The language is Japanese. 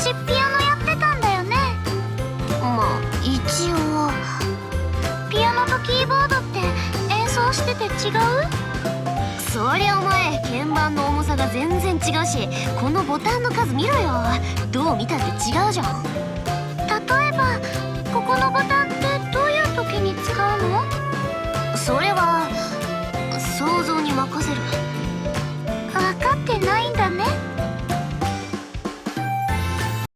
昔ピアノやってたんだよね。まあ一応。ピアノとキーボードって演奏してて違う？そりゃお前鍵盤の重さが全然違うし、このボタンの数見ろよ。どう見たって違うじゃん。例えばここのボタンってどういう時に使うの？それは想像に任せる。